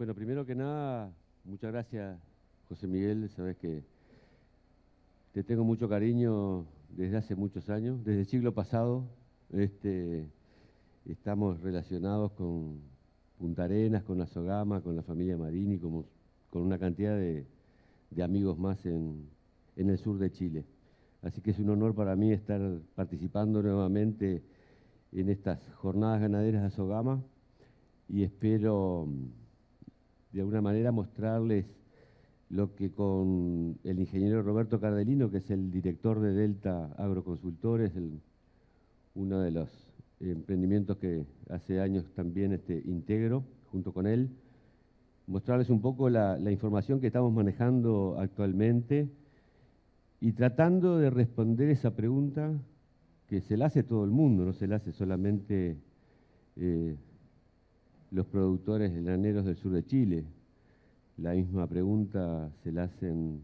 Bueno, primero que nada, muchas gracias, José Miguel. Sabes que te tengo mucho cariño desde hace muchos años, desde el siglo pasado. Estamos relacionados con Punta Arenas, con la Sogama, con la familia Marini, con una cantidad de amigos más en el sur de Chile. Así que es un honor para mí estar participando nuevamente en estas jornadas ganaderas de Sogama y espero de alguna manera mostrarles lo que con el ingeniero Roberto Cardelino, que es el director de Delta Agroconsultores, uno de los emprendimientos que hace años también integro junto con él, mostrarles un poco la información que estamos manejando actualmente y tratando de responder esa pregunta que se la hace todo el mundo, no se la hace solamente los productores graneros del sur de Chile. La misma pregunta se la hacen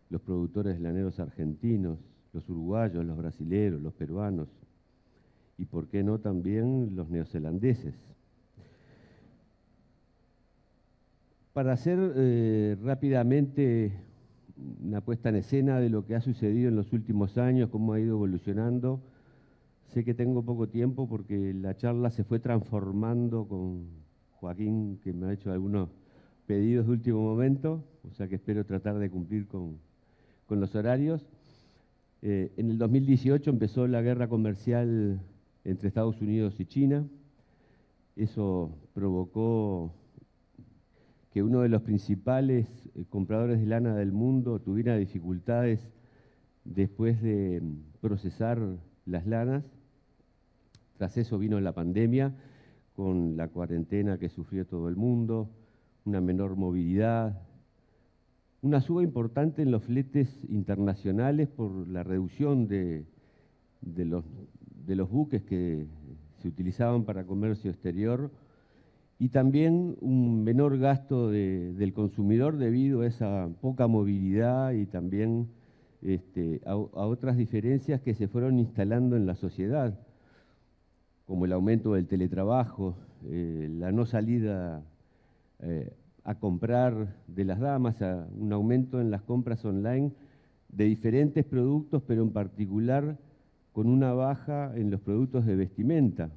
los productores graneros argentinos, los uruguayos, los brasileros, los peruanos y, por qué no, también los neozelandeses. Para hacer rápidamente una puesta en escena de lo que ha sucedido en los últimos años, cómo ha ido evolucionando, sé que tengo poco tiempo porque la charla se fue transformando con Joaquín, que me ha hecho algunos pedidos de último momento, o sea que espero tratar de cumplir con los horarios. En el 2018 empezó la guerra comercial entre Estados Unidos y China. Eso provocó que uno de los principales compradores de lana del mundo tuviera dificultades después de procesar las lanas. Tras eso vino la pandemia, con la cuarentena que sufrió todo el mundo, una menor movilidad, una suba importante en los fletes internacionales por la reducción de los buques que se utilizaban para comercio exterior y también un menor gasto del consumidor debido a esa poca movilidad y también a otras diferencias que se fueron instalando en la sociedad, como el aumento del teletrabajo, la no salida a comprar de las damas, un aumento en las compras online de diferentes productos, pero en particular con una baja en los productos de vestimenta.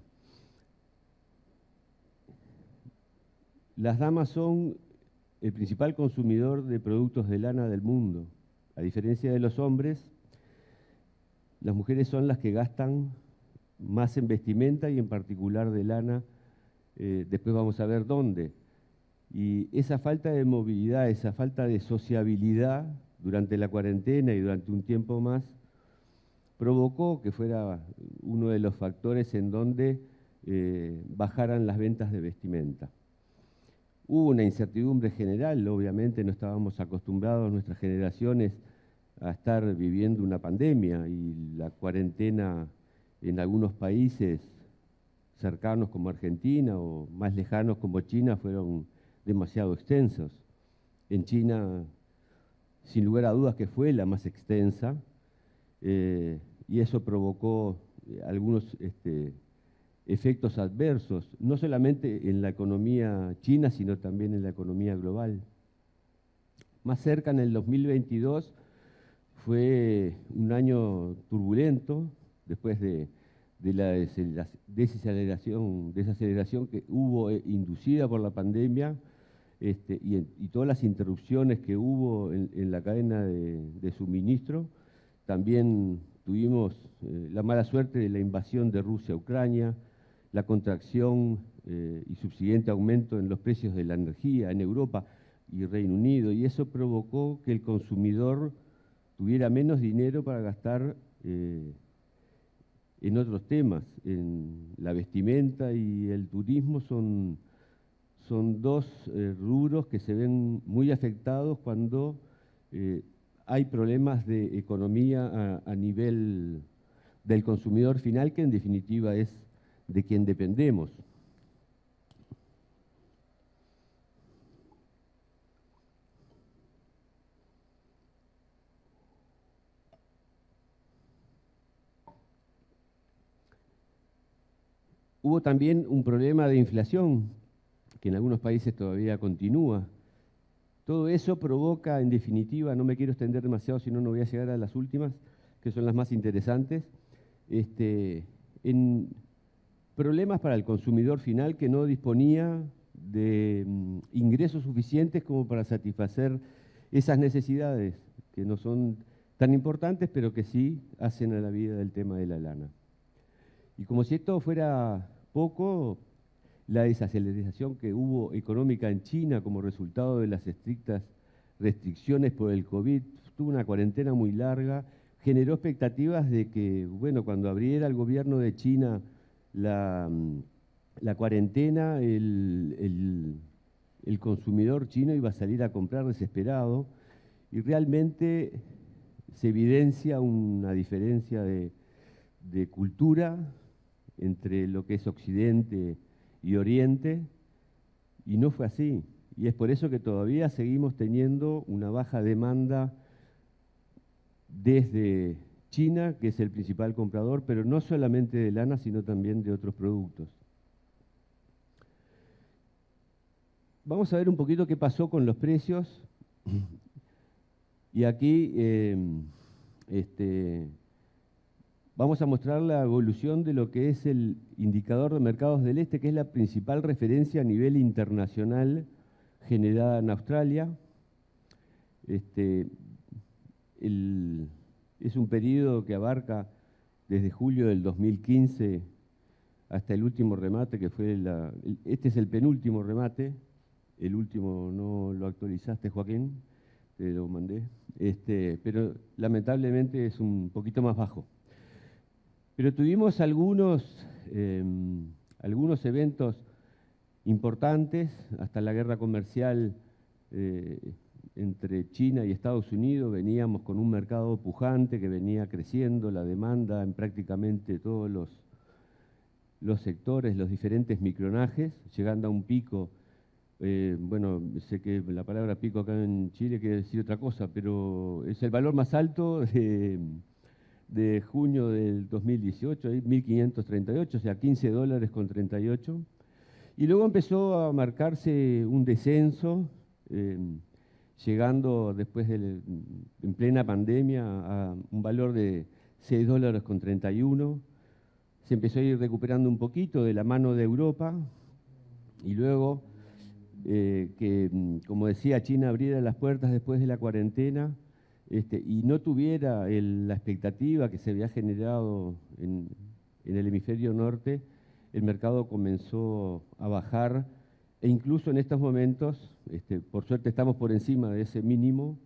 Las damas son el principal consumidor de productos de lana del mundo. A diferencia de los hombres, las mujeres son las que gastan más en vestimenta y en particular de lana. Después vamos a ver dónde. Y esa falta de movilidad, esa falta de sociabilidad durante la cuarentena y durante un tiempo más, provocó que fuera uno de los factores en donde bajaran las ventas de vestimenta. Hubo una incertidumbre general, obviamente no estábamos acostumbrados nuestras generaciones a estar viviendo una pandemia y la cuarentena en algunos países cercanos como Argentina o más lejanos como China fueron demasiado extensos. En China, sin lugar a dudas que fue la más extensa, y eso provocó algunos efectos adversos, no solamente en la economía china, sino también en la economía global. Más cerca, en el 2022, fue un año turbulento, después de la desaceleración que hubo inducida por la pandemia, y todas las interrupciones que hubo en la cadena de suministro. También tuvimos la mala suerte de la invasión de Rusia a Ucrania, la contracción y subsiguiente aumento en los precios de la energía en Europa y Reino Unido, y eso provocó que el consumidor tuviera menos dinero para gastar en otros temas. En la vestimenta y el turismo son dos rubros que se ven muy afectados cuando hay problemas de economía a nivel del consumidor final, que en definitiva es de quien dependemos. Hubo también un problema de inflación que en algunos países todavía continúa. Todo eso provoca, en definitiva, no me quiero extender demasiado, si no, no voy a llegar a las últimas, que son las más interesantes, en problemas para el consumidor final que no disponía de ingresos suficientes como para satisfacer esas necesidades, que no son tan importantes, pero que sí hacen a la vida del tema de la lana. Y como si esto fuera poco, la desaceleración que hubo económica en China como resultado de las estrictas restricciones por el COVID, tuvo una cuarentena muy larga, generó expectativas de que, bueno, cuando abriera el gobierno de China la cuarentena, el consumidor chino iba a salir a comprar desesperado, y realmente se evidencia una diferencia de cultura entre lo que es Occidente y Oriente, y no fue así. Y es por eso que todavía seguimos teniendo una baja demanda desde China, que es el principal comprador, pero no solamente de lana, sino también de otros productos. Vamos a ver un poquito qué pasó con los precios. Y aquí vamos a mostrar la evolución de lo que es el indicador de mercados del este, que es la principal referencia a nivel internacional generada en Australia. Es un periodo que abarca desde julio del 2015 hasta el último remate, que fue este es el penúltimo remate, el último no lo actualizaste, Joaquín, te lo mandé, pero lamentablemente es un poquito más bajo. Pero tuvimos algunos eventos importantes, hasta la guerra comercial entre China y Estados Unidos, veníamos con un mercado pujante que venía creciendo, la demanda en prácticamente todos los sectores, los diferentes micronajes, llegando a un pico. Bueno, sé que la palabra pico acá en Chile quiere decir otra cosa, pero es el valor más alto de junio del 2018, 1.538, o sea, $15,38. Y luego empezó a marcarse un descenso, llegando después en plena pandemia a un valor de $6,31. Se empezó a ir recuperando un poquito de la mano de Europa, y luego que, como decía, China abriera las puertas después de la cuarentena, y no tuviera la expectativa que se había generado en el hemisferio norte, el mercado comenzó a bajar, e incluso en estos momentos, por suerte estamos por encima de ese mínimo,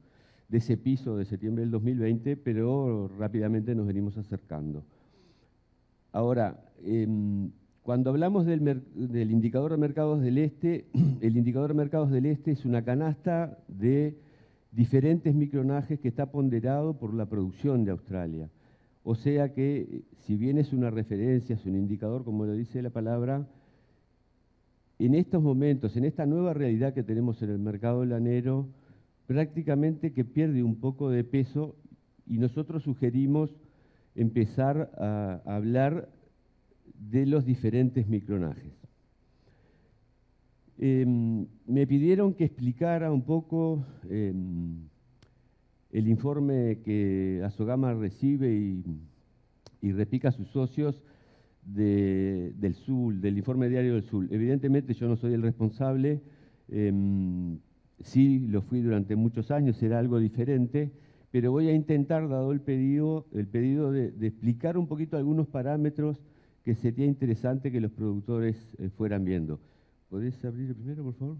de ese piso de septiembre del 2020, pero rápidamente nos venimos acercando. Ahora, cuando hablamos del indicador de mercados del este, el indicador de mercados del este es una canasta de diferentes micronajes que está ponderado por la producción de Australia. O sea que, si bien es una referencia, es un indicador, como lo dice la palabra, en estos momentos, en esta nueva realidad que tenemos en el mercado lanero, prácticamente que pierde un poco de peso, y nosotros sugerimos empezar a hablar de los diferentes micronajes. Me pidieron que explicara un poco el informe que Azogama recibe y replica a sus socios del SUL, del informe diario del SUL. Evidentemente yo no soy el responsable, sí lo fui durante muchos años, era algo diferente, pero voy a intentar, dado el pedido de explicar un poquito algunos parámetros que sería interesante que los productores fueran viendo. ¿Podés abrir el primero, por favor?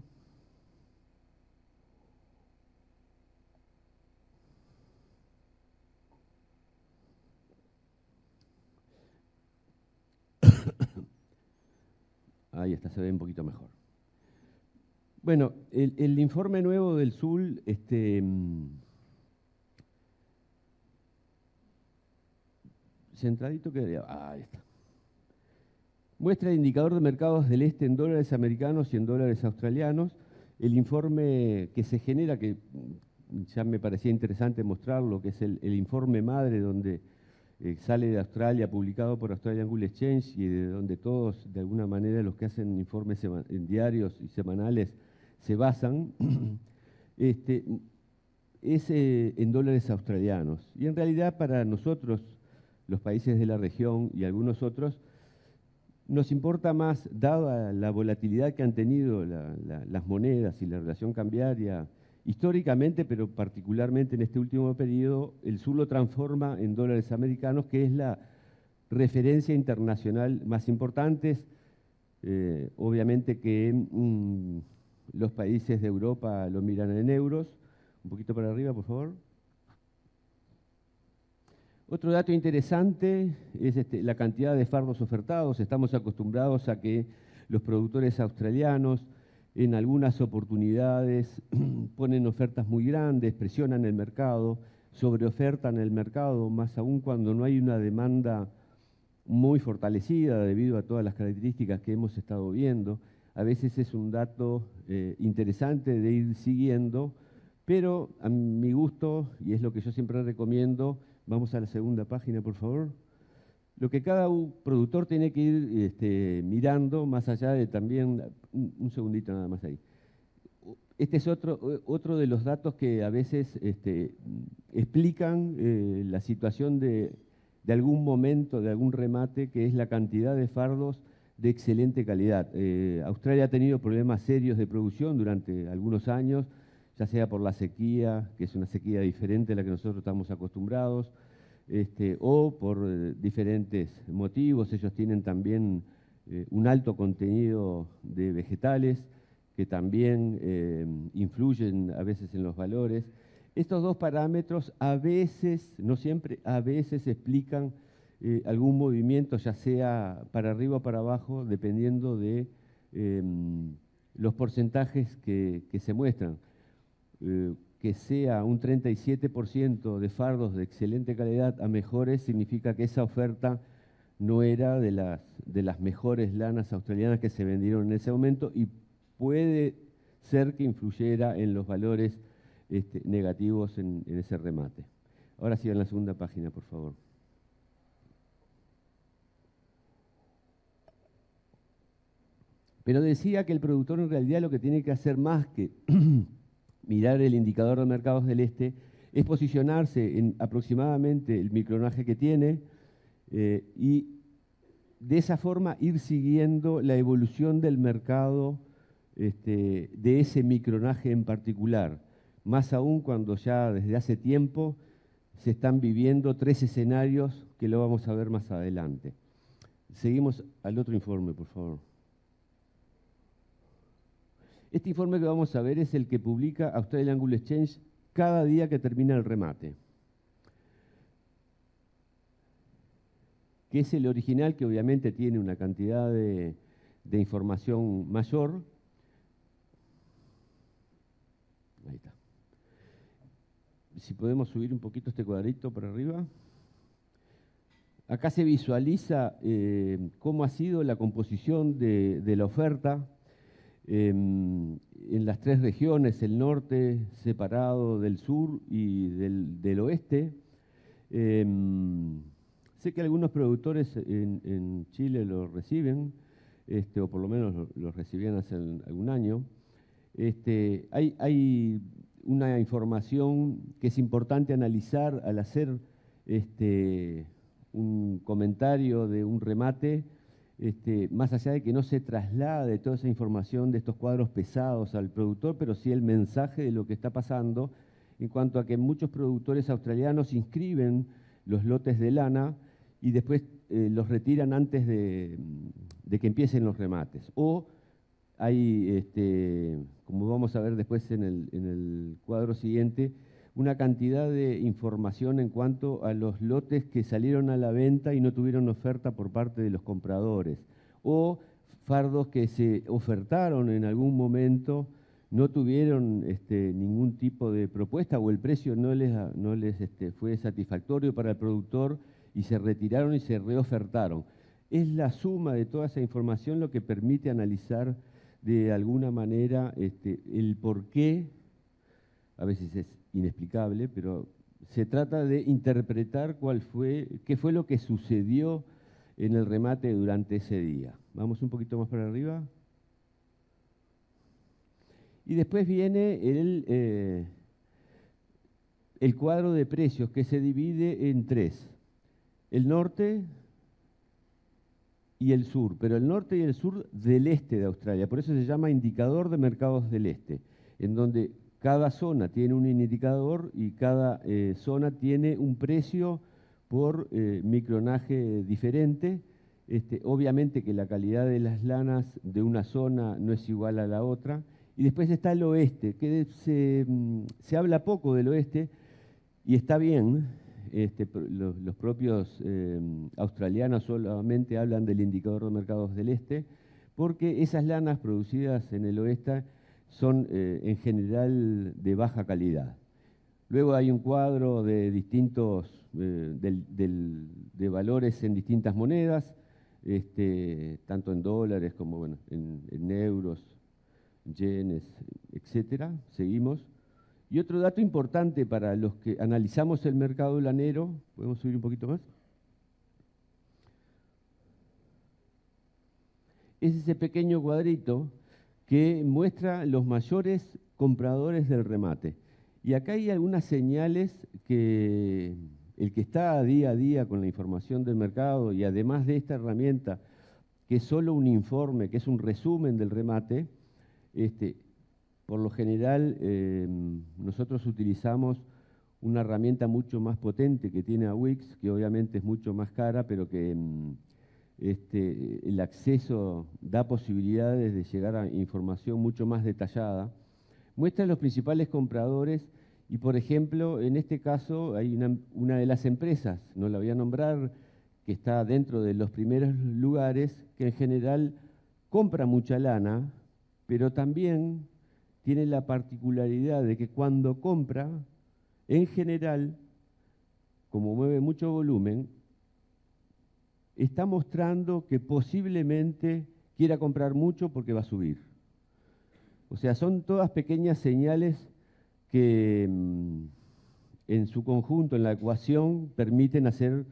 Ahí está, se ve un poquito mejor. Bueno, el informe nuevo del SUL, centradito que... ahí está. Muestra el indicador de mercados del este en dólares americanos y en dólares australianos. El informe que se genera, que ya me parecía interesante mostrarlo, que es el informe madre, donde sale de Australia, publicado por Australian Wool Exchange, y de donde todos, de alguna manera, los que hacen informes diarios y semanales se basan, es en dólares australianos. Y en realidad para nosotros, los países de la región y algunos otros, nos importa más, dada la volatilidad que han tenido las monedas y la relación cambiaria históricamente, pero particularmente en este último periodo, el sur lo transforma en dólares americanos, que es la referencia internacional más importante. Obviamente que los países de Europa lo miran en euros. Un poquito para arriba, por favor. Otro dato interesante es la cantidad de fardos ofertados. Estamos acostumbrados a que los productores australianos en algunas oportunidades ponen ofertas muy grandes, presionan el mercado, sobreofertan el mercado, más aún cuando no hay una demanda muy fortalecida debido a todas las características que hemos estado viendo. A veces es un dato interesante de ir siguiendo, pero a mi gusto, y es lo que yo siempre recomiendo, vamos a la segunda página, por favor. Lo que cada productor tiene que ir mirando, más allá de también, un segundito nada más ahí. Este es otro de los datos que a veces explican la situación de algún momento, de algún remate, que es la cantidad de fardos de excelente calidad. Australia ha tenido problemas serios de producción durante algunos años, ya sea por la sequía, que es una sequía diferente a la que nosotros estamos acostumbrados, o por diferentes motivos. Ellos tienen también un alto contenido de vegetales que también influyen a veces en los valores. Estos dos parámetros a veces, no siempre, a veces explican algún movimiento, ya sea para arriba o para abajo, dependiendo de los porcentajes que se muestran. Que sea un 37% de fardos de excelente calidad a mejores, significa que esa oferta no era de las mejores lanas australianas que se vendieron en ese momento, y puede ser que influyera en los valores negativos en ese remate. Ahora sí, en la segunda página, por favor. Pero decía que el productor en realidad lo que tiene que hacer más que mirar el indicador de mercados del este es posicionarse en aproximadamente el micronaje que tiene y de esa forma ir siguiendo la evolución del mercado de ese micronaje en particular, más aún cuando ya desde hace tiempo se están viviendo 3 escenarios que lo vamos a ver más adelante. Seguimos al otro informe, por favor. Este informe que vamos a ver es el que publica Australian Wool Exchange cada día que termina el remate, que es el original, que obviamente tiene una cantidad de información mayor. Ahí está. Si podemos subir un poquito este cuadrito para arriba. Acá se visualiza cómo ha sido la composición de la oferta en las 3 regiones, el norte separado del sur y del oeste. Sé que algunos productores en Chile lo reciben, o por lo menos lo recibían hace algún año. Hay una información que es importante analizar al hacer un comentario de un remate, más allá de que no se traslade toda esa información de estos cuadros pesados al productor, pero sí el mensaje de lo que está pasando, en cuanto a que muchos productores australianos inscriben los lotes de lana y después los retiran antes de que empiecen los remates. O hay, como vamos a ver después en el cuadro siguiente, una cantidad de información en cuanto a los lotes que salieron a la venta y no tuvieron oferta por parte de los compradores, o fardos que se ofertaron en algún momento, no tuvieron ningún tipo de propuesta, o el precio no les fue satisfactorio para el productor y se retiraron y se reofertaron. Es la suma de toda esa información lo que permite analizar de alguna manera el por qué. A veces es inexplicable, pero se trata de interpretar qué fue lo que sucedió en el remate durante ese día. Vamos un poquito más para arriba. Y después viene el cuadro de precios, que se divide en tres: el norte y el sur, pero el norte y el sur del este de Australia. Por eso se llama indicador de mercados del este, en donde cada zona tiene un indicador y cada zona tiene un precio por micronaje diferente. Obviamente que la calidad de las lanas de una zona no es igual a la otra. Y después está el oeste, que se habla poco del oeste, y está bien. Los propios australianos solamente hablan del indicador de mercados del este, porque esas lanas producidas en el oeste son en general de baja calidad. Luego hay un cuadro de distintos de valores en distintas monedas, tanto en dólares como bueno, en euros, yenes, etcétera. Seguimos. Y otro dato importante para los que analizamos el mercado lanero, ¿podemos subir un poquito más? Es ese pequeño cuadrito que muestra los mayores compradores del remate. Y acá hay algunas señales que el que está día a día con la información del mercado y además de esta herramienta, que es solo un informe, que es un resumen del remate, por lo general nosotros utilizamos una herramienta mucho más potente que tiene AWIX, que obviamente es mucho más cara, pero que el acceso da posibilidades de llegar a información mucho más detallada. Muestra los principales compradores y, por ejemplo, en este caso hay una de las empresas, no la voy a nombrar, que está dentro de los primeros lugares, que en general compra mucha lana, pero también tiene la particularidad de que cuando compra, en general, como mueve mucho volumen, está mostrando que posiblemente quiera comprar mucho porque va a subir. O sea, son todas pequeñas señales que en su conjunto, en la ecuación, permiten hacer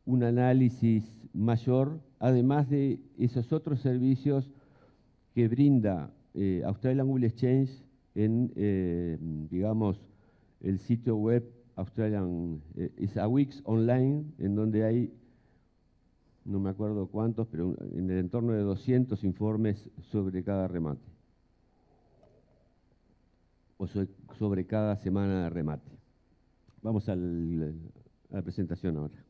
un análisis mayor, además de esos otros servicios que brinda Australian Wool Exchange en, digamos, el sitio web Australian, es AWIX Online, en donde hay, no me acuerdo cuántos, pero en el entorno de 200 informes sobre cada remate, o sobre cada semana de remate. Vamos a la presentación ahora.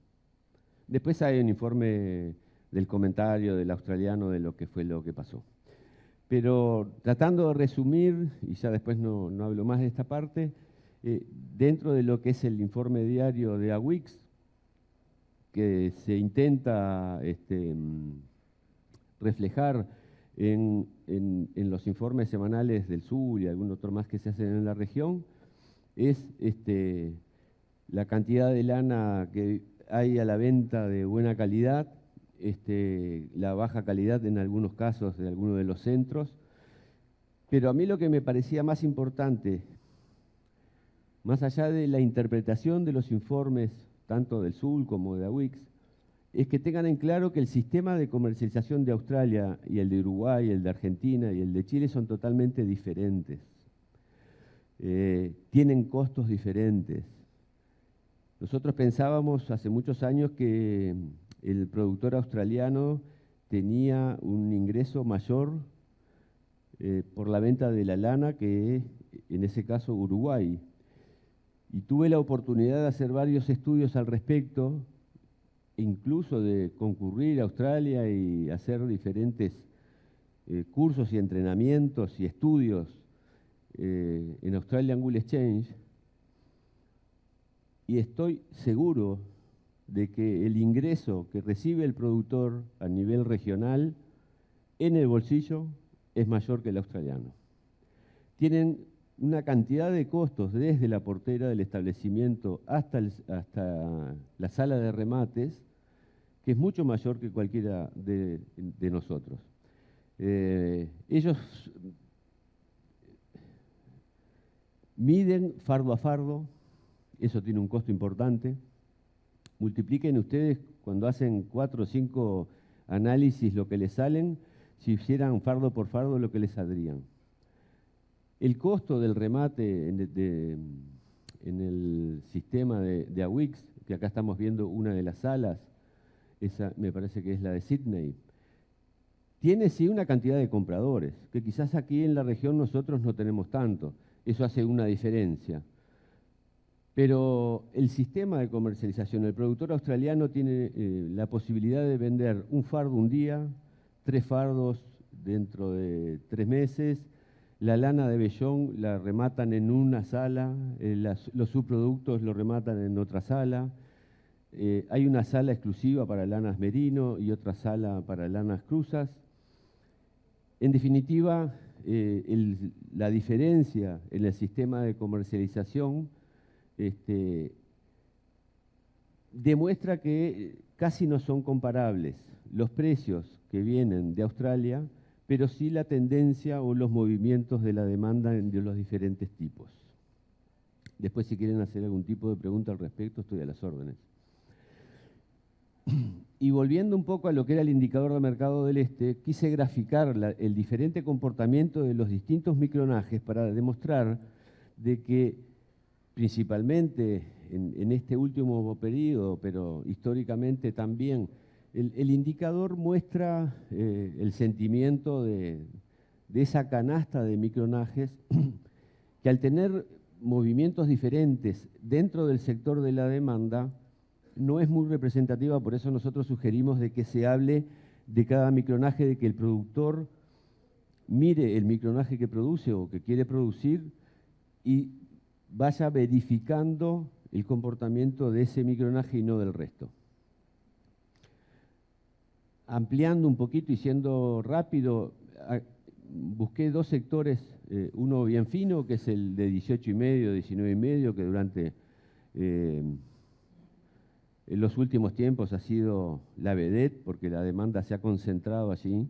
Después hay un informe del comentario del australiano de lo que fue lo que pasó. Pero tratando de resumir, y ya después no hablo más de esta parte, dentro de lo que es el informe diario de AWIX, que se intenta reflejar en los informes semanales del sur y algún otro más que se hacen en la región, es la cantidad de lana que hay a la venta de buena calidad, la baja calidad en algunos casos de algunos de los centros. Pero a mí lo que me parecía más importante, más allá de la interpretación de los informes, tanto del SUL como de AWIX, es que tengan en claro que el sistema de comercialización de Australia y el de Uruguay, el de Argentina y el de Chile son totalmente diferentes. Tienen costos diferentes. Nosotros pensábamos hace muchos años que el productor australiano tenía un ingreso mayor por la venta de la lana que en ese caso Uruguay. Y tuve la oportunidad de hacer varios estudios al respecto, incluso de concurrir a Australia y hacer diferentes cursos y entrenamientos y estudios en Australian Wool Exchange. Y estoy seguro de que el ingreso que recibe el productor a nivel regional en el bolsillo es mayor que el australiano. Tienen una cantidad de costos desde la portera del establecimiento hasta la sala de remates que es mucho mayor que cualquiera de nosotros. Ellos miden fardo a fardo, eso tiene un costo importante. Multipliquen ustedes cuando hacen 4 o 5 análisis lo que les salen, si hicieran fardo por fardo lo que les saldrían. El costo del remate en el sistema de AWIX, que acá estamos viendo una de las salas, esa me parece que es la de Sydney, tiene sí una cantidad de compradores, que quizás aquí en la región nosotros no tenemos tanto. Eso hace una diferencia. Pero el sistema de comercialización, el productor australiano tiene la posibilidad de vender un fardo un día, 3 fardos dentro de 3 meses. La lana de vellón la rematan en una sala, los subproductos lo rematan en otra sala. Hay una sala exclusiva para lanas merino y otra sala para lanas cruzas. En definitiva, la diferencia en el sistema de comercialización demuestra que casi no son comparables los precios que vienen de Australia, pero sí la tendencia o los movimientos de la demanda de los diferentes tipos. Después, si quieren hacer algún tipo de pregunta al respecto, estoy a las órdenes. Y volviendo un poco a lo que era el indicador de mercado del este, quise graficar el diferente comportamiento de los distintos micronajes para demostrar de que principalmente en este último periodo, pero históricamente también, el indicador muestra el sentimiento de esa canasta de micronajes que al tener movimientos diferentes dentro del sector de la demanda, no es muy representativa, por eso nosotros sugerimos de que se hable de cada micronaje, de que el productor mire el micronaje que produce o que quiere producir y vaya verificando el comportamiento de ese micronaje y no del resto. Ampliando un poquito y siendo rápido, busqué 2 sectores, uno bien fino, que es el de 18,5, 19,5, que durante en los últimos tiempos ha sido la vedette, porque la demanda se ha concentrado allí.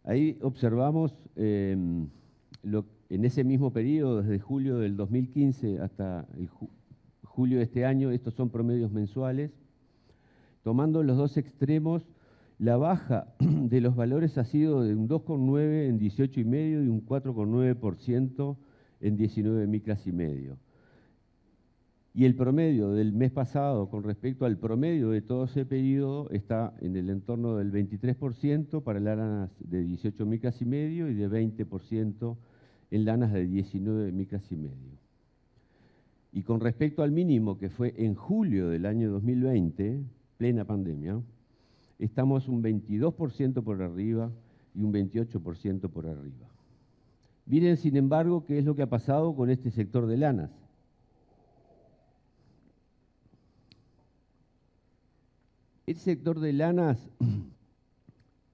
Ahí observamos en ese mismo periodo, desde julio del 2015 hasta julio de este año, estos son promedios mensuales, tomando los 2 extremos, la baja de los valores ha sido de un 2,9 en 18,5 y un 4,9% en 19 micras y medio. Y el promedio del mes pasado con respecto al promedio de todo ese periodo está en el entorno del 23% para lanas de 18 micras y medio y de 20% en lanas de 19 micras y medio. Y con respecto al mínimo que fue en julio del año 2020, plena pandemia, estamos un 22% por arriba y un 28% por arriba. Miren, sin embargo, qué es lo que ha pasado con este sector de lanas. El sector de lanas,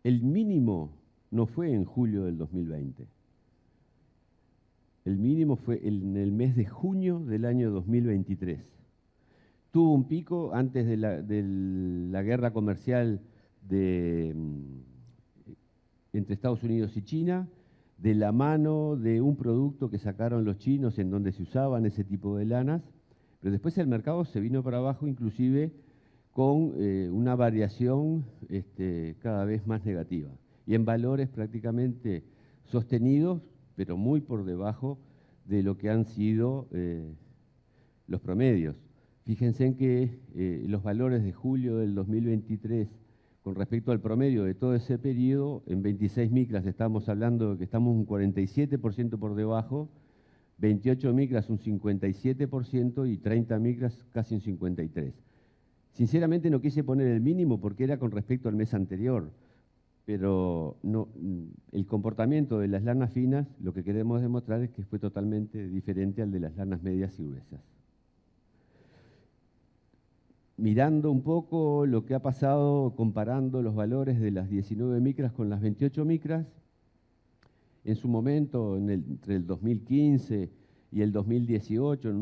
el mínimo no fue en julio del 2020. El mínimo fue en el mes de junio del año 2023. Tuvo un pico antes de la guerra comercial entre Estados Unidos y China, de la mano de un producto que sacaron los chinos en donde se usaban ese tipo de lanas, pero después el mercado se vino para abajo, inclusive con una variación cada vez más negativa y en valores prácticamente sostenidos, pero muy por debajo de lo que han sido los promedios. Fíjense en que los valores de julio del 2023 con respecto al promedio de todo ese periodo, en 26 micras estamos hablando de que estamos un 47% por debajo, 28 micras un 57% y 30 micras casi un 53%. Sinceramente no quise poner el mínimo porque era con respecto al mes anterior, pero no, el comportamiento de las lanas finas, lo que queremos demostrar es que fue totalmente diferente al de las lanas medias y gruesas. Mirando un poco lo que ha pasado, comparando los valores de las 19 micras con las 28 micras, en su momento, entre el 2015 y el 2018,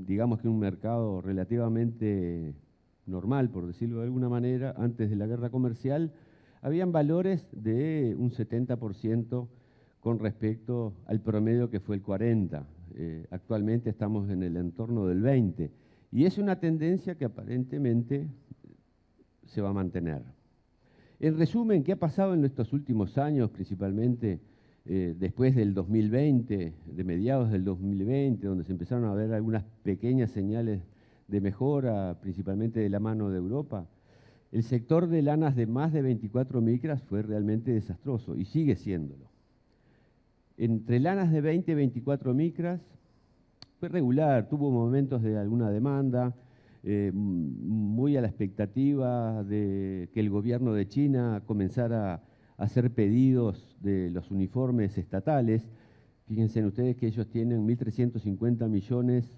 digamos que un mercado relativamente normal, por decirlo de alguna manera, antes de la guerra comercial, habían valores de un 70% con respecto al promedio que fue el 40%. actualmente estamos en el entorno del 20%. Y es una tendencia que aparentemente se va a mantener. En resumen, ¿qué ha pasado en estos últimos años, principalmente después del 2020, de mediados del 2020, donde se empezaron a ver algunas pequeñas señales de mejora, principalmente de la mano de Europa? El sector de lanas de más de 24 micras fue realmente desastroso y sigue siéndolo. Entre lanas de 20 y 24 micras fue regular, tuvo momentos de alguna demanda, muy a la expectativa de que el gobierno de China comenzara a hacer pedidos de los uniformes estatales. Fíjense ustedes que ellos tienen 1.350 millones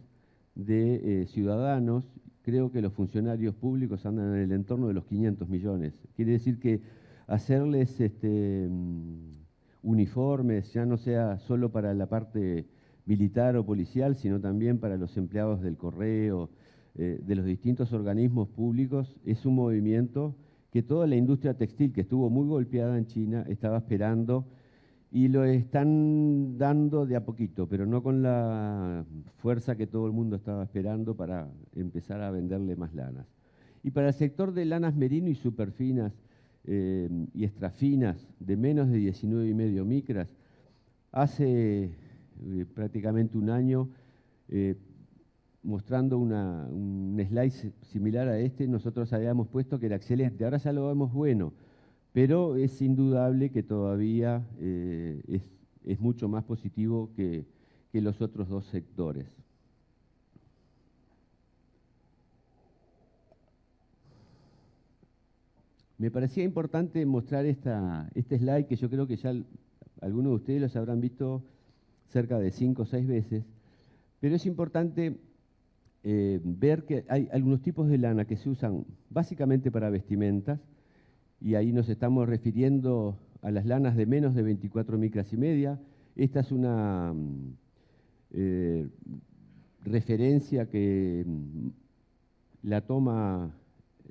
de ciudadanos. Creo que los funcionarios públicos andan en el entorno de los 500 millones. Quiere decir que hacerles uniformes, ya no sea solo para la parte militar o policial, sino también para los empleados del correo, de los distintos organismos públicos, es un movimiento que toda la industria textil, que estuvo muy golpeada en China, estaba esperando y lo están dando de a poquito, pero no con la fuerza que todo el mundo estaba esperando para empezar a venderle más lanas. Y para el sector de lanas merino y superfinas y extrafinas de menos de 19,5 micras, hace prácticamente un año, mostrando un slide similar a este, nosotros habíamos puesto que era excelente. Ahora ya lo vemos bueno, pero es indudable que todavía es mucho más positivo que los otros dos sectores. Me parecía importante mostrar este slide que yo creo que ya algunos de ustedes los habrán visto cerca de 5 o 6 veces, pero es importante ver que hay algunos tipos de lana que se usan básicamente para vestimentas, y ahí nos estamos refiriendo a las lanas de menos de 24 micras y media. Esta es una referencia que la toma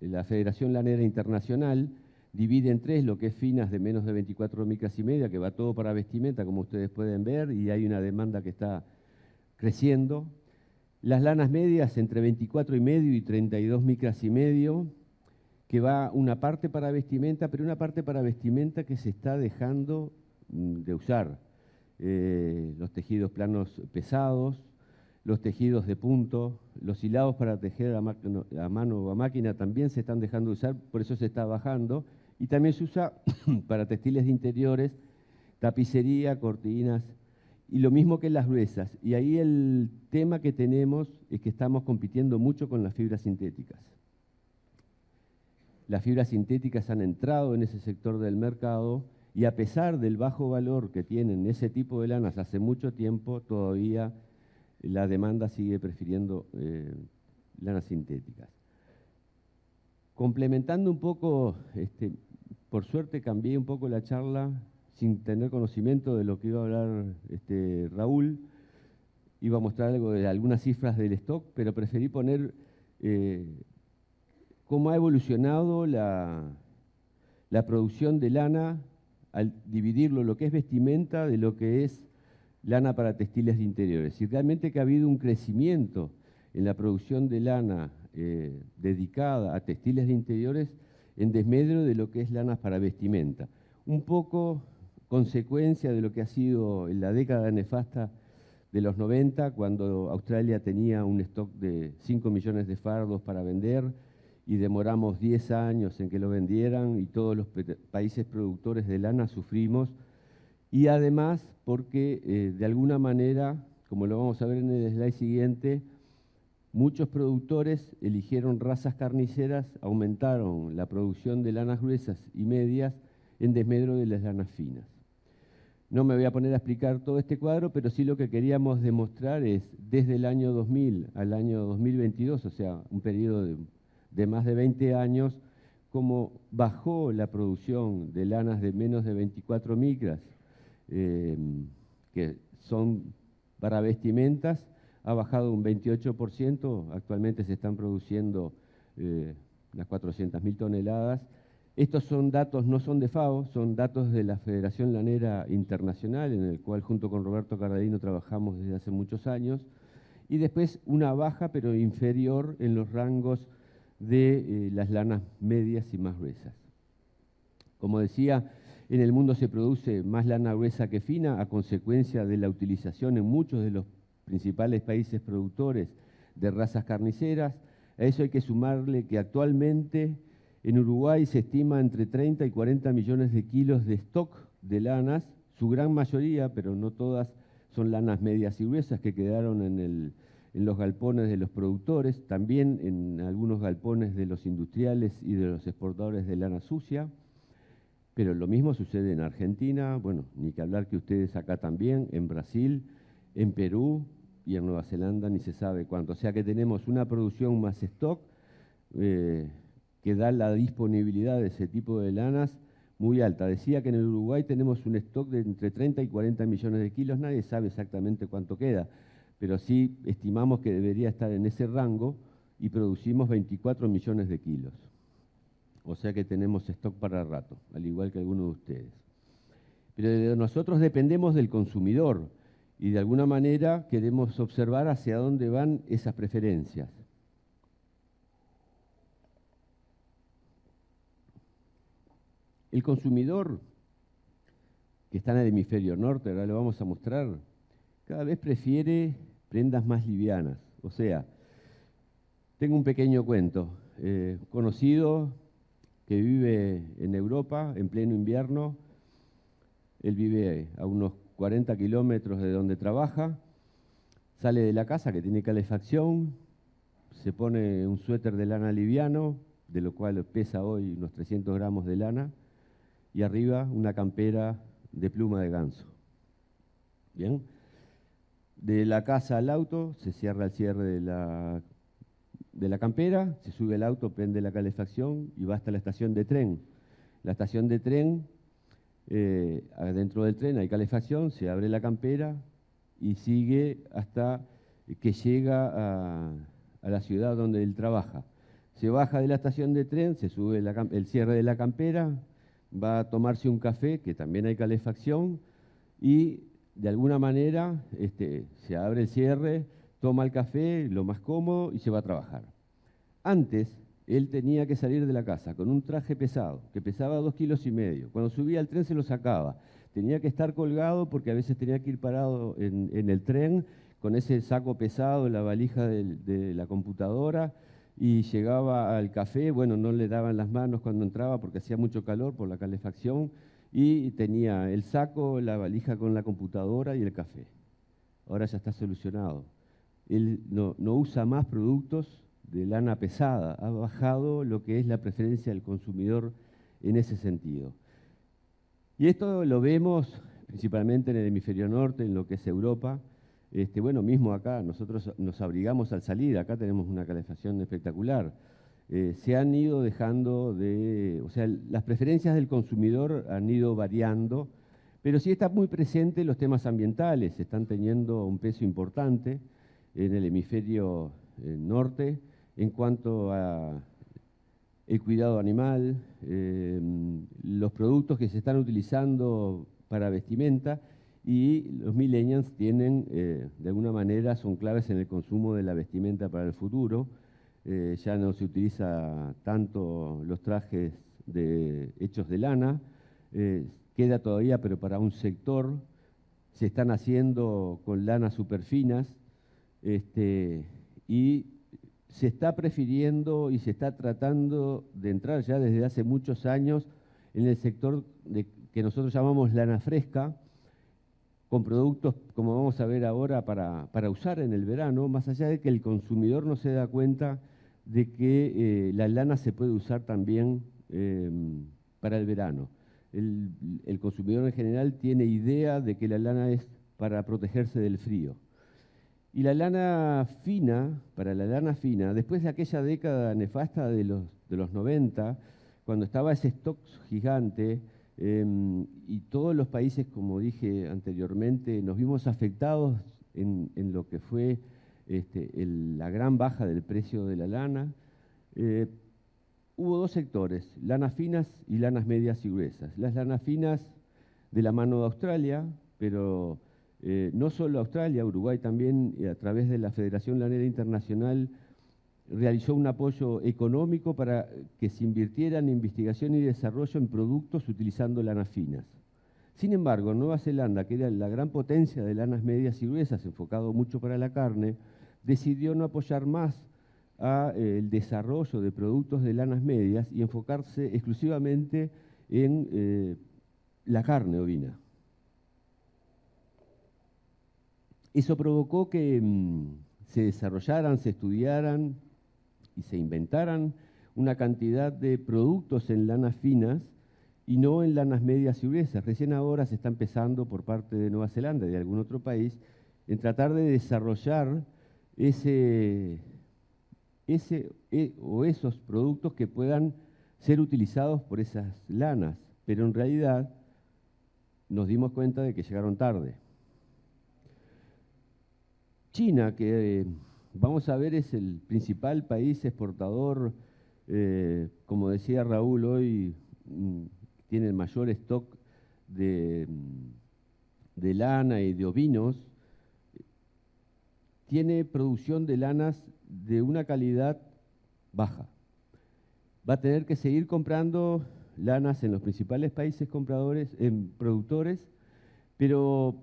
la Federación Lanera Internacional, divide en 3 lo que es finas de menos de 24 micras y media, que va todo para vestimenta, como ustedes pueden ver, y hay una demanda que está creciendo. Las lanas medias entre 24 y medio y 32 micras y medio, que va una parte para vestimenta, pero una parte para vestimenta que se está dejando de usar. Los tejidos planos pesados, los tejidos de punto, los hilados para tejer a mano o a máquina también se están dejando de usar, por eso se está bajando. Y también se usa para textiles de interiores, tapicería, cortinas, y lo mismo que las gruesas. Y ahí el tema que tenemos es que estamos compitiendo mucho con las fibras sintéticas. Las fibras sintéticas han entrado en ese sector del mercado y a pesar del bajo valor que tienen ese tipo de lanas hace mucho tiempo, todavía la demanda sigue prefiriendo lanas sintéticas. Complementando un poco, por suerte cambié un poco la charla sin tener conocimiento de lo que iba a hablar Raúl. Iba a mostrar algo de algunas cifras del stock, pero preferí poner cómo ha evolucionado la producción de lana al dividirlo lo que es vestimenta de lo que es lana para textiles de interiores. Y realmente que ha habido un crecimiento en la producción de lana dedicada a textiles de interiores en desmedro de lo que es lanas para vestimenta. Un poco consecuencia de lo que ha sido en la década nefasta de los 90, cuando Australia tenía un stock de 5 millones de fardos para vender y demoramos 10 años en que lo vendieran y todos los países productores de lana sufrimos. Y además porque de alguna manera, como lo vamos a ver en el slide siguiente, muchos productores eligieron razas carniceras, aumentaron la producción de lanas gruesas y medias en desmedro de las lanas finas. No me voy a poner a explicar todo este cuadro, pero sí lo que queríamos demostrar es, desde el año 2000 al año 2022, o sea, un periodo de más de 20 años, cómo bajó la producción de lanas de menos de 24 micras, que son para vestimentas, ha bajado un 28%, actualmente se están produciendo unas 400.000 toneladas, Estos son datos, no son de FAO, son datos de la Federación Lanera Internacional, en el cual junto con Roberto Cardalino trabajamos desde hace muchos años, y después una baja pero inferior en los rangos de las lanas medias y más gruesas. Como decía, en el mundo se produce más lana gruesa que fina a consecuencia de la utilización en muchos de los principales países productores de razas carniceras. A eso hay que sumarle que actualmente en Uruguay se estima entre 30 y 40 millones de kilos de stock de lanas, su gran mayoría, pero no todas, son lanas medias y gruesas que quedaron en los galpones de los productores, también en algunos galpones de los industriales y de los exportadores de lana sucia. Pero lo mismo sucede en Argentina, bueno, ni que hablar que ustedes acá también, en Brasil, en Perú y en Nueva Zelanda ni se sabe cuánto. O sea que tenemos una producción más stock que da la disponibilidad de ese tipo de lanas muy alta. Decía que en el Uruguay tenemos un stock de entre 30 y 40 millones de kilos, nadie sabe exactamente cuánto queda, pero sí estimamos que debería estar en ese rango y producimos 24 millones de kilos. O sea que tenemos stock para rato, al igual que algunos de ustedes. Pero nosotros dependemos del consumidor y de alguna manera queremos observar hacia dónde van esas preferencias. El consumidor que está en el hemisferio norte, ahora lo vamos a mostrar, cada vez prefiere prendas más livianas. O sea, tengo un pequeño cuento. Conocido que vive en Europa en pleno invierno. Él vive a unos 40 kilómetros de donde trabaja, sale de la casa que tiene calefacción, se pone un suéter de lana liviano, de lo cual pesa hoy unos 300 gramos de lana, y arriba una campera de pluma de ganso. Bien. De la casa al auto se cierra el cierre de la campera, se sube al auto, prende la calefacción y va hasta la estación de tren. La estación de tren, adentro del tren hay calefacción, se abre la campera y sigue hasta que llega a la ciudad donde él trabaja. Se baja de la estación de tren, se sube el cierre de la campera, va a tomarse un café, que también hay calefacción, y de alguna manera se abre el cierre, toma el café, lo más cómodo, y se va a trabajar. Antes, él tenía que salir de la casa con un traje pesado, que pesaba 2,5 kilos. Cuando subía al tren se lo sacaba. Tenía que estar colgado porque a veces tenía que ir parado en el tren con ese saco pesado, la valija de la computadora, y llegaba al café, bueno, no le daban las manos cuando entraba porque hacía mucho calor por la calefacción, y tenía el saco, la valija con la computadora y el café. Ahora ya está solucionado. Él no usa más productos de lana pesada, ha bajado lo que es la preferencia del consumidor en ese sentido. Y esto lo vemos principalmente en el hemisferio norte, en lo que es Europa. Bueno, mismo acá, nosotros nos abrigamos al salir, acá tenemos una calefacción espectacular. Se han ido dejando o sea, las preferencias del consumidor han ido variando, pero sí está muy presente los temas ambientales, están teniendo un peso importante en el hemisferio norte en cuanto a el cuidado animal, los productos que se están utilizando para vestimenta, y los millennials tienen, de alguna manera, son claves en el consumo de la vestimenta para el futuro. Ya no se utiliza tanto los trajes hechos de lana, queda todavía, pero para un sector, se están haciendo con lanas superfinas, y se está prefiriendo y se está tratando de entrar ya desde hace muchos años en el sector que nosotros llamamos lana fresca, con productos, como vamos a ver ahora, para usar en el verano, más allá de que el consumidor no se da cuenta de que la lana se puede usar también para el verano. El consumidor en general tiene idea de que la lana es para protegerse del frío. Y la lana fina, para la lana fina, después de aquella década nefasta de los 90, cuando estaba ese stock gigante, y todos los países, como dije anteriormente, nos vimos afectados en lo que fue la gran baja del precio de la lana, hubo dos sectores, lanas finas y lanas medias y gruesas. Las lanas finas de la mano de Australia, pero no solo Australia, Uruguay también, a través de la Federación Lanera Internacional, realizó un apoyo económico para que se invirtiera en investigación y desarrollo en productos utilizando lanas finas. Sin embargo, Nueva Zelanda, que era la gran potencia de lanas medias y gruesas, enfocado mucho para la carne, decidió no apoyar más el desarrollo de productos de lanas medias y enfocarse exclusivamente en la carne ovina. Eso provocó que se desarrollaran, se estudiaran y se inventaran una cantidad de productos en lanas finas y no en lanas medias y gruesas. Recién ahora se está empezando por parte de Nueva Zelanda y de algún otro país en tratar de desarrollar esos productos que puedan ser utilizados por esas lanas, pero en realidad nos dimos cuenta de que llegaron tarde. China, que vamos a ver es el principal país exportador, como decía Raúl hoy, tiene el mayor stock de lana y de ovinos, tiene producción de lanas de una calidad baja. Va a tener que seguir comprando lanas en los principales países productores, pero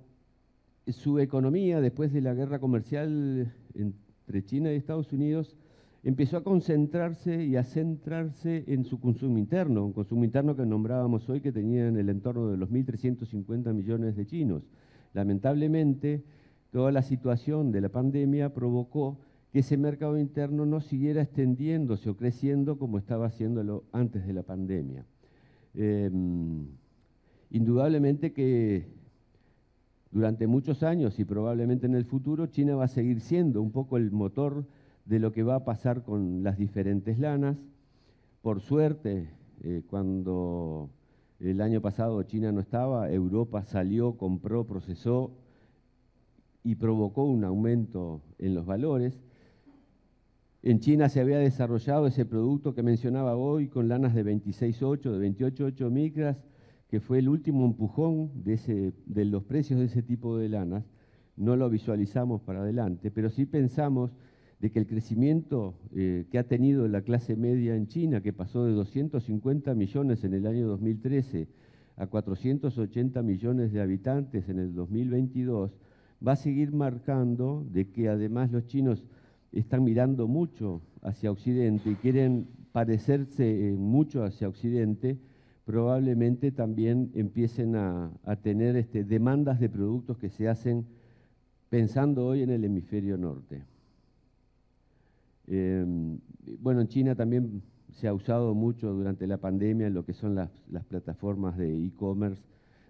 su economía, después de la guerra comercial entre China y Estados Unidos, empezó a concentrarse y a centrarse en su consumo interno, un consumo interno que nombrábamos hoy que tenía en el entorno de los 1.350 millones de chinos. Lamentablemente, toda la situación de la pandemia provocó que ese mercado interno no siguiera extendiéndose o creciendo como estaba haciéndolo antes de la pandemia. Indudablemente que durante muchos años y probablemente en el futuro, China va a seguir siendo un poco el motor de lo que va a pasar con las diferentes lanas. Por suerte, cuando el año pasado China no estaba, Europa salió, compró, procesó y provocó un aumento en los valores. En China se había desarrollado ese producto que mencionaba hoy con lanas de 26,8, de 28,8 micras, que fue el último empujón de los precios de ese tipo de lanas. No lo visualizamos para adelante, pero sí pensamos de que el crecimiento que ha tenido la clase media en China, que pasó de 250 millones en el año 2013 a 480 millones de habitantes en el 2022, va a seguir marcando de que además los chinos están mirando mucho hacia Occidente y quieren parecerse mucho hacia Occidente, probablemente también empiecen a tener demandas de productos que se hacen pensando hoy en el hemisferio norte. Bueno, en China también se ha usado mucho durante la pandemia en lo que son las plataformas de e-commerce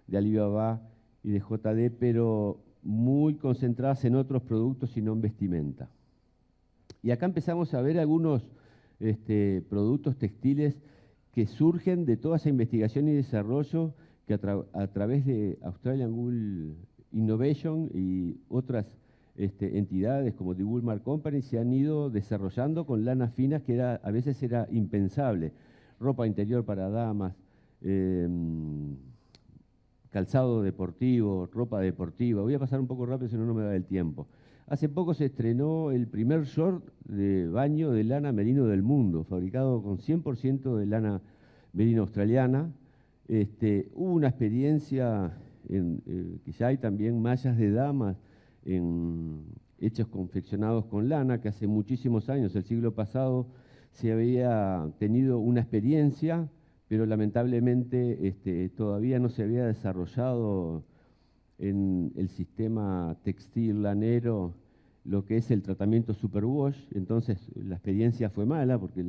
de Alibaba y de JD, pero muy concentradas en otros productos y no en vestimenta. Y acá empezamos a ver algunos productos textiles que surgen de toda esa investigación y desarrollo que a través de Australian Wool Innovation y otras entidades como The Woolmark Company se han ido desarrollando con lanas finas que a veces era impensable. Ropa interior para damas, calzado deportivo, ropa deportiva. Voy a pasar un poco rápido, si no, no me da el tiempo. Hace poco se estrenó el primer short de baño de lana merino del mundo, fabricado con 100% de lana merino australiana. Hubo una experiencia que ya hay también mallas de damas hechos confeccionados con lana, que hace muchísimos años, el siglo pasado, se había tenido una experiencia, pero lamentablemente todavía no se había desarrollado en el sistema textil lanero lo que es el tratamiento superwash. Entonces la experiencia fue mala porque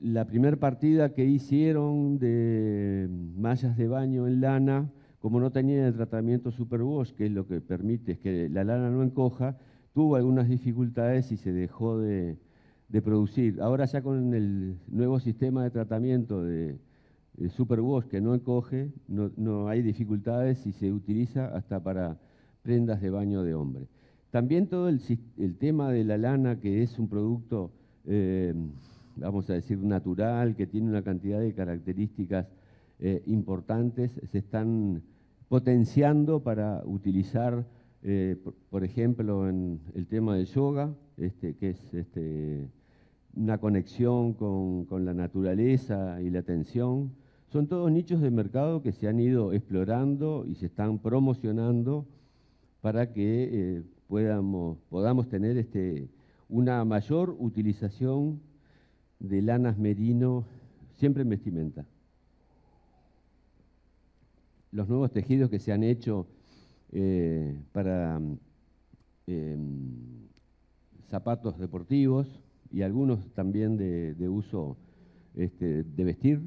la primera partida que hicieron de mallas de baño en lana, como no tenían el tratamiento superwash, que es lo que permite que la lana no encoja, tuvo algunas dificultades y se dejó de producir. Ahora ya con el nuevo sistema de tratamiento de superwash que no encoge, no hay dificultades y se utiliza hasta para prendas de baño de hombre. También todo el tema de la lana, que es un producto vamos a decir, natural, que tiene una cantidad de características importantes, se están potenciando para utilizar, por ejemplo, en el tema del yoga, que es una conexión con la naturaleza y la atención. Son todos nichos de mercado que se han ido explorando y se están promocionando para que podamos tener una mayor utilización de lanas merino, siempre en vestimenta. Los nuevos tejidos que se han hecho para zapatos deportivos y algunos también de uso de vestir.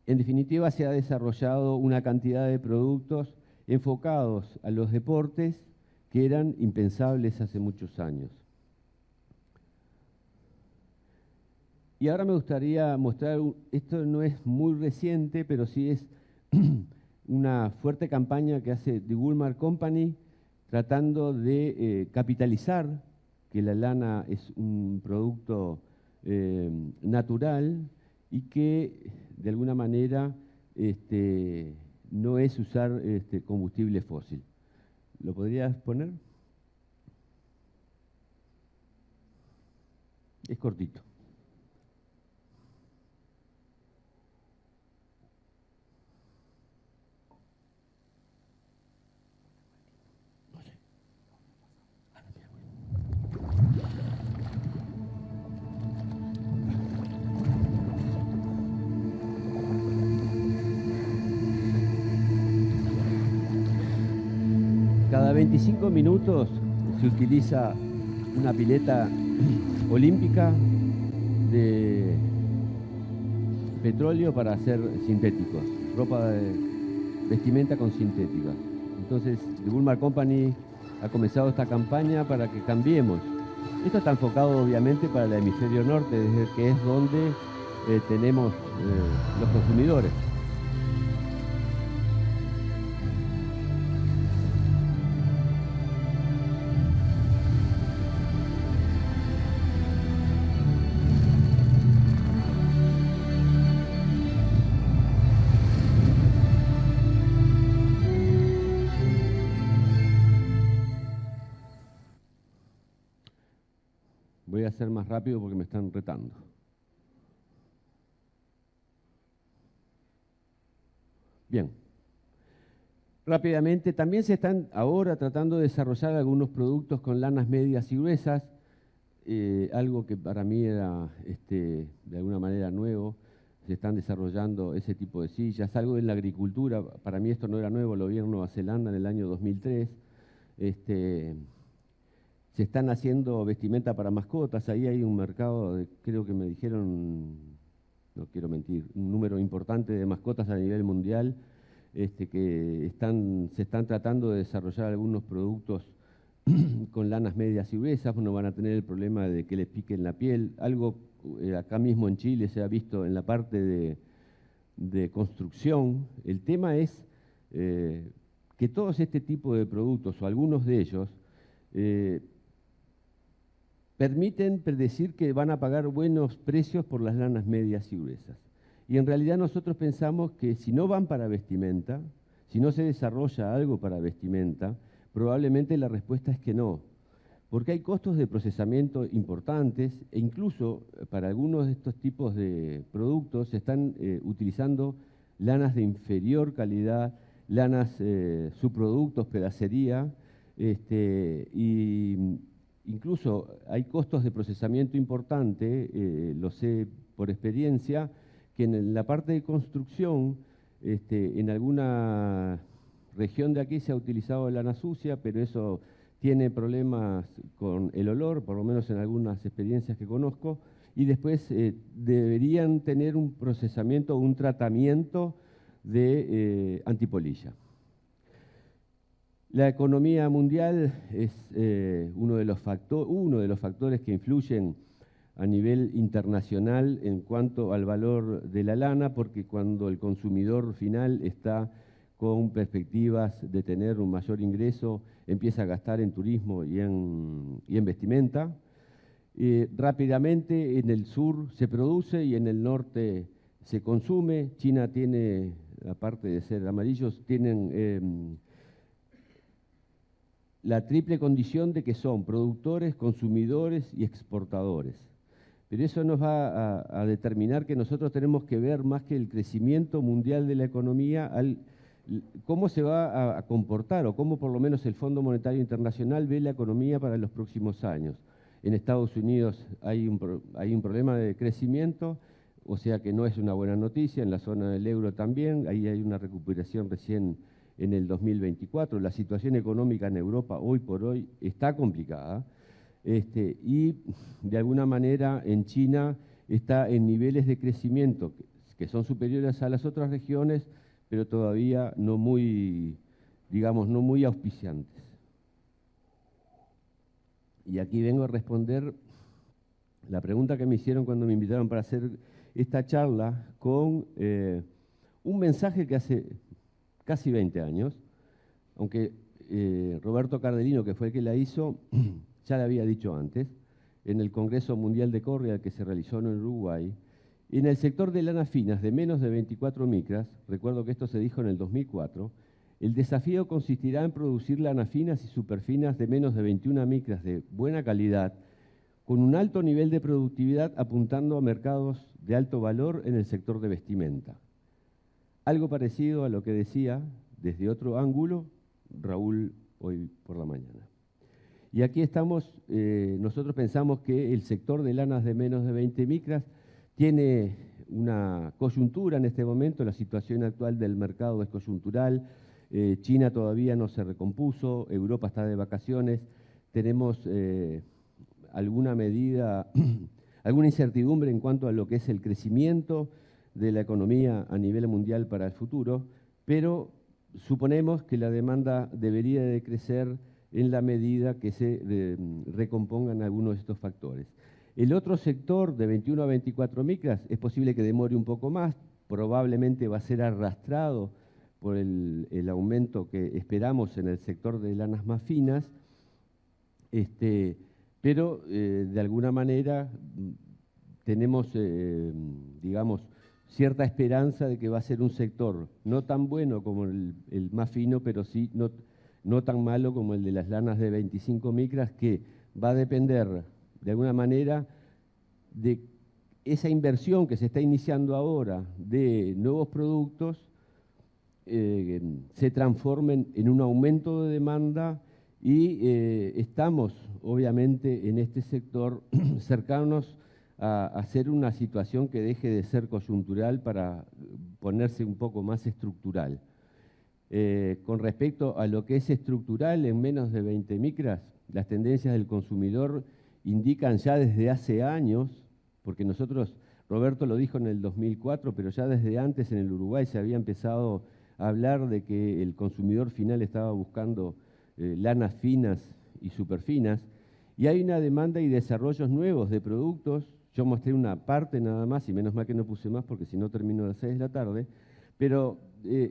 En definitiva, se ha desarrollado una cantidad de productos enfocados a los deportes que eran impensables hace muchos años. Y ahora me gustaría mostrar, esto no es muy reciente, pero sí es una fuerte campaña que hace The Woolmark Company tratando de capitalizar que la lana es un producto natural y que de alguna manera no es usar combustible fósil. ¿Lo podrías poner? Es cortito. Cada 25 minutos se utiliza una pileta olímpica de petróleo para hacer sintéticos, ropa de vestimenta con sintética. Entonces, The Woolmark Company ha comenzado esta campaña para que cambiemos. Esto está enfocado obviamente para el hemisferio norte, desde que es donde tenemos los consumidores. Voy a hacer más rápido porque me están retando. Bien. Rápidamente, también se están ahora tratando de desarrollar algunos productos con lanas medias y gruesas, algo que para mí era de alguna manera nuevo. Se están desarrollando ese tipo de sillas, algo en la agricultura. Para mí esto no era nuevo, lo vi en Nueva Zelanda en el año 2003. Se están haciendo vestimenta para mascotas, ahí hay un mercado, creo que me dijeron, no quiero mentir, un número importante de mascotas a nivel mundial, que se están tratando de desarrollar algunos productos con lanas medias y gruesas, no van a tener el problema de que les piquen la piel. Algo acá mismo en Chile se ha visto en la parte de construcción. El tema es que todos este tipo de productos, o algunos de ellos, permiten predecir que van a pagar buenos precios por las lanas medias y gruesas. Y en realidad nosotros pensamos que si no van para vestimenta, si no se desarrolla algo para vestimenta, probablemente la respuesta es que no, porque hay costos de procesamiento importantes e incluso para algunos de estos tipos de productos se están utilizando lanas de inferior calidad, lanas subproductos, pedacería, y incluso hay costos de procesamiento importante, lo sé por experiencia, que en la parte de construcción, en alguna región de aquí se ha utilizado lana sucia, pero eso tiene problemas con el olor, por lo menos en algunas experiencias que conozco, y después deberían tener un procesamiento, un tratamiento de antipolilla. La economía mundial es uno de los factores que influyen a nivel internacional en cuanto al valor de la lana, porque cuando el consumidor final está con perspectivas de tener un mayor ingreso, empieza a gastar en turismo y en vestimenta. Rápidamente en el sur se produce y en el norte se consume. China tiene, aparte de ser amarillos, tienen la triple condición de que son productores, consumidores y exportadores. Pero eso nos va a determinar que nosotros tenemos que ver más que el crecimiento mundial de la economía, cómo se va a comportar o cómo por lo menos el Fondo Monetario Internacional ve la economía para los próximos años. En Estados Unidos hay un problema de crecimiento, o sea que no es una buena noticia, en la zona del euro también, ahí hay una recuperación recién en el 2024. La situación económica en Europa hoy por hoy está complicada. Y de alguna manera en China está en niveles de crecimiento que son superiores a las otras regiones, pero todavía no muy, digamos, no muy auspiciantes. Y aquí vengo a responder la pregunta que me hicieron cuando me invitaron para hacer esta charla con un mensaje que hace casi 20 años, aunque Roberto Cardelino, que fue el que la hizo, ya la había dicho antes, en el Congreso Mundial de Córrega que se realizó en Uruguay, en el sector de lanas finas de menos de 24 micras, recuerdo que esto se dijo en el 2004, el desafío consistirá en producir lanas finas y superfinas de menos de 21 micras de buena calidad, con un alto nivel de productividad apuntando a mercados de alto valor en el sector de vestimenta. Algo parecido a lo que decía, desde otro ángulo, Raúl hoy por la mañana. Y aquí estamos, nosotros pensamos que el sector de lanas de menos de 20 micras tiene una coyuntura en este momento, la situación actual del mercado es coyuntural, China todavía no se recompuso, Europa está de vacaciones, tenemos alguna medida, alguna incertidumbre en cuanto a lo que es el crecimiento de la economía a nivel mundial para el futuro, pero suponemos que la demanda debería de crecer en la medida que se recompongan algunos de estos factores. El otro sector de 21 a 24 micras es posible que demore un poco más, probablemente va a ser arrastrado por el aumento que esperamos en el sector de lanas más finas, pero de alguna manera tenemos, digamos, cierta esperanza de que va a ser un sector no tan bueno como el más fino, pero sí no tan malo como el de las lanas de 25 micras, que va a depender de alguna manera de esa inversión que se está iniciando ahora de nuevos productos, se transformen en un aumento de demanda y estamos obviamente en este sector cercanos a hacer una situación que deje de ser coyuntural para ponerse un poco más estructural. Con respecto a lo que es estructural en menos de 20 micras, las tendencias del consumidor indican ya desde hace años, porque nosotros, Roberto lo dijo en el 2004, pero ya desde antes en el Uruguay se había empezado a hablar de que el consumidor final estaba buscando lanas finas y superfinas, y hay una demanda y desarrollos nuevos de productos. Yo mostré una parte nada más, y menos mal que no puse más porque si no termino a las 6 de la tarde, pero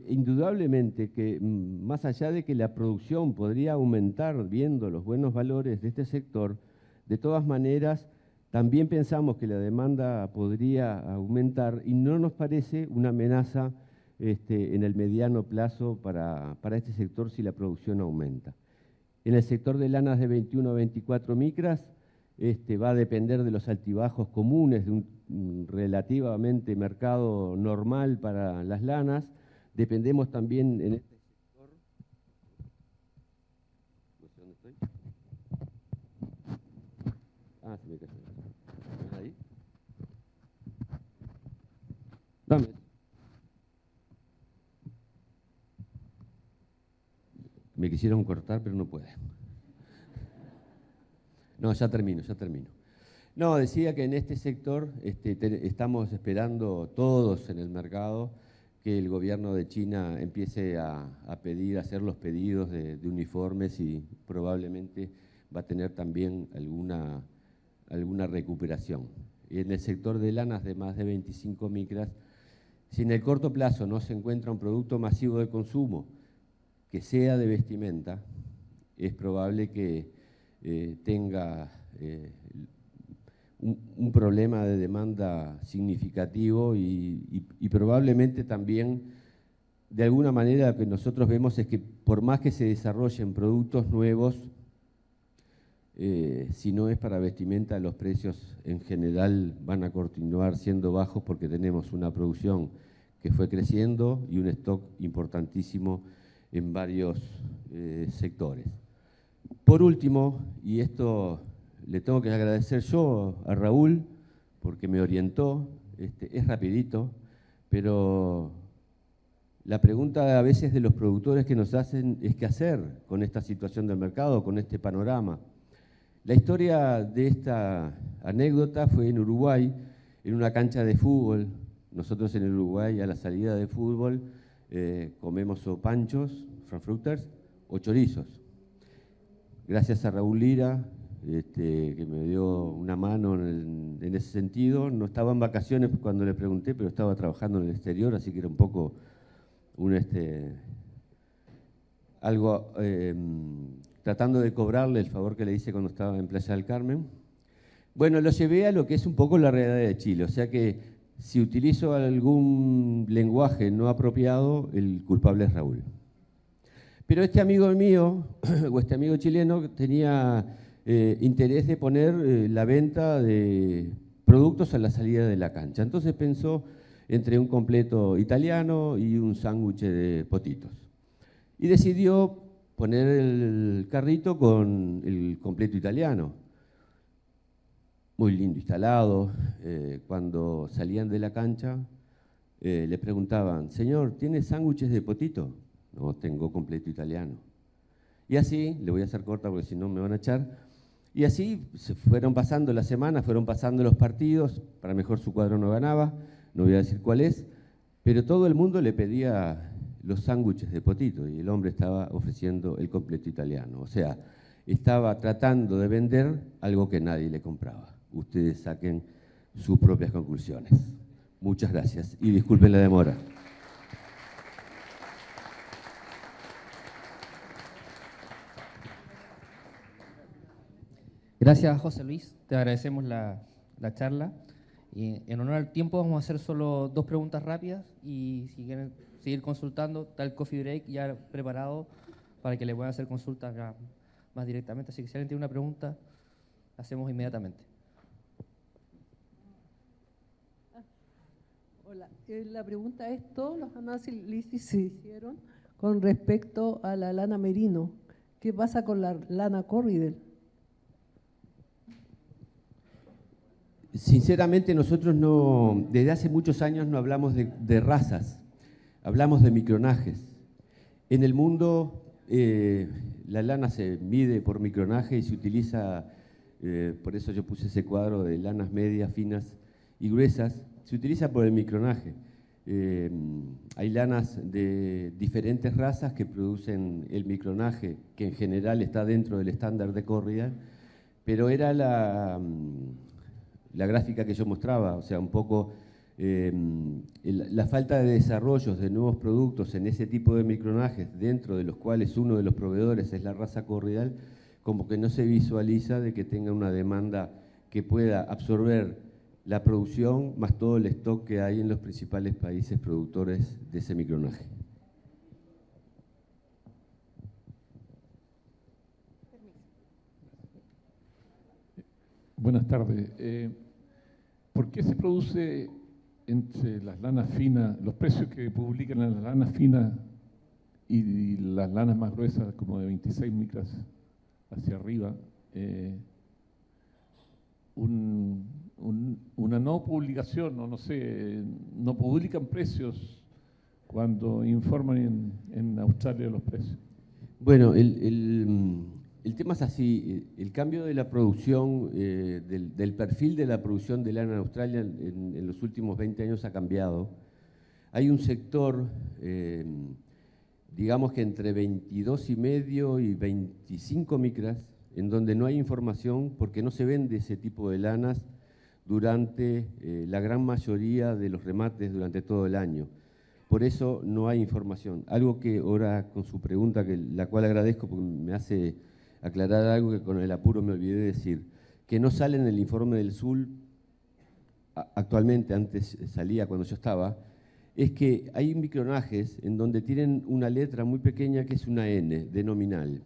indudablemente que más allá de que la producción podría aumentar viendo los buenos valores de este sector, de todas maneras también pensamos que la demanda podría aumentar y no nos parece una amenaza en el mediano plazo para este sector si la producción aumenta. En el sector de lanas de 21 a 24 micras, va a depender de los altibajos comunes de un relativamente mercado normal para las lanas. Dependemos también en este sector. No sé dónde estoy. Ah, se me cayó. Ahí. Dame. Me quisieron cortar, pero no puede. No, ya termino. No, decía que en este sector estamos esperando todos en el mercado que el gobierno de China empiece a hacer los pedidos de uniformes y probablemente va a tener también alguna recuperación. Y en el sector de lanas de más de 25 micras, si en el corto plazo no se encuentra un producto masivo de consumo que sea de vestimenta, es probable que tenga un problema de demanda significativo y probablemente también, de alguna manera, lo que nosotros vemos es que por más que se desarrollen productos nuevos, si no es para vestimenta, los precios en general van a continuar siendo bajos porque tenemos una producción que fue creciendo y un stock importantísimo en varios sectores. Por último, y esto le tengo que agradecer yo a Raúl porque me orientó, es rapidito, pero la pregunta a veces de los productores que nos hacen es qué hacer con esta situación del mercado, con este panorama. La historia de esta anécdota fue en Uruguay, en una cancha de fútbol. Nosotros en el Uruguay, a la salida de fútbol, comemos o panchos, frankfurters, o chorizos. Gracias a Raúl Lira, que me dio una mano en ese sentido. No estaba en vacaciones cuando le pregunté, pero estaba trabajando en el exterior, así que era un poco algo tratando de cobrarle el favor que le hice cuando estaba en Playa del Carmen. Bueno, lo llevé a lo que es un poco la realidad de Chile, o sea que si utilizo algún lenguaje no apropiado, el culpable es Raúl. Pero este amigo mío, o este amigo chileno, tenía interés de poner la venta de productos a la salida de la cancha. Entonces pensó entre un completo italiano y un sándwich de potitos. Y decidió poner el carrito con el completo italiano. Muy lindo instalado. Cuando salían de la cancha, le preguntaban, señor, ¿tiene sándwiches de potito? No, tengo completo italiano. Y así, le voy a hacer corta porque si no me van a echar, y así se fueron pasando las semanas, fueron pasando los partidos, para mejor su cuadro no ganaba, no voy a decir cuál es, pero todo el mundo le pedía los sándwiches de potito y el hombre estaba ofreciendo el completo italiano. O sea, estaba tratando de vender algo que nadie le compraba. Ustedes saquen sus propias conclusiones. Muchas gracias y disculpen la demora. Gracias, José Luis. Te agradecemos la charla. Y en honor al tiempo vamos a hacer solo 2 preguntas rápidas y si quieren seguir consultando, está el coffee break ya preparado para que le puedan hacer consultas más directamente. Así que si alguien tiene una pregunta, la hacemos inmediatamente. Hola, la pregunta es, todos los análisis se hicieron con respecto a la lana merino. ¿Qué pasa con la lana Corriedale? Sinceramente nosotros desde hace muchos años no hablamos de razas, hablamos de micronajes. En el mundo la lana se mide por micronaje y se utiliza, por eso yo puse ese cuadro de lanas medias, finas y gruesas, se utiliza por el micronaje. Hay lanas de diferentes razas que producen el micronaje, que en general está dentro del estándar de Corriedale, pero era la gráfica que yo mostraba, o sea, un poco la falta de desarrollos de nuevos productos en ese tipo de micronajes, dentro de los cuales uno de los proveedores es la raza Corriedale, como que no se visualiza de que tenga una demanda que pueda absorber la producción más todo el stock que hay en los principales países productores de ese micronaje. Buenas tardes. ¿Por qué se produce entre las lanas finas, los precios que publican en las lanas finas y las lanas más gruesas, como de 26 micras hacia arriba, una no publicación, o no sé, no publican precios cuando informan en Australia los precios? Bueno, el tema es así, el cambio de la producción, del perfil de la producción de lana en Australia en los últimos 20 años ha cambiado. Hay un sector, digamos que entre 22,5 y 25 micras, en donde no hay información porque no se vende ese tipo de lanas durante la gran mayoría de los remates durante todo el año. Por eso no hay información. Algo que ahora con su pregunta, la cual agradezco porque me hace aclarar algo que con el apuro me olvidé de decir, que no sale en el informe del SUL actualmente, antes salía cuando yo estaba, es que hay micronajes en donde tienen una letra muy pequeña que es una N, de nominal.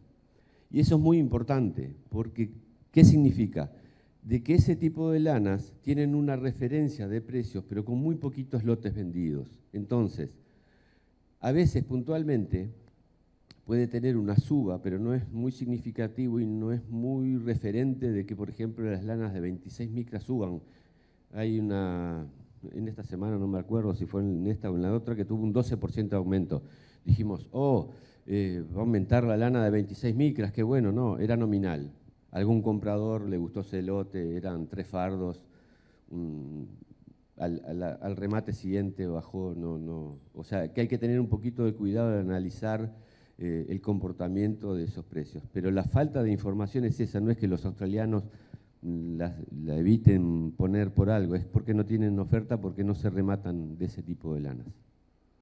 Y eso es muy importante, porque ¿qué significa? De que ese tipo de lanas tienen una referencia de precios, pero con muy poquitos lotes vendidos. Entonces, a veces puntualmente puede tener una suba, pero no es muy significativo y no es muy referente de que, por ejemplo, las lanas de 26 micras suban. Hay una, en esta semana, no me acuerdo si fue en esta o en la otra, que tuvo un 12% de aumento. Dijimos, va a aumentar la lana de 26 micras, qué bueno, no, era nominal. Algún comprador le gustó ese lote, eran 3 fardos, al remate siguiente bajó, no. O sea, que hay que tener un poquito de cuidado de analizar el comportamiento de esos precios. Pero la falta de información es esa, no es que los australianos la eviten poner por algo, es porque no tienen oferta, porque no se rematan de ese tipo de lanas.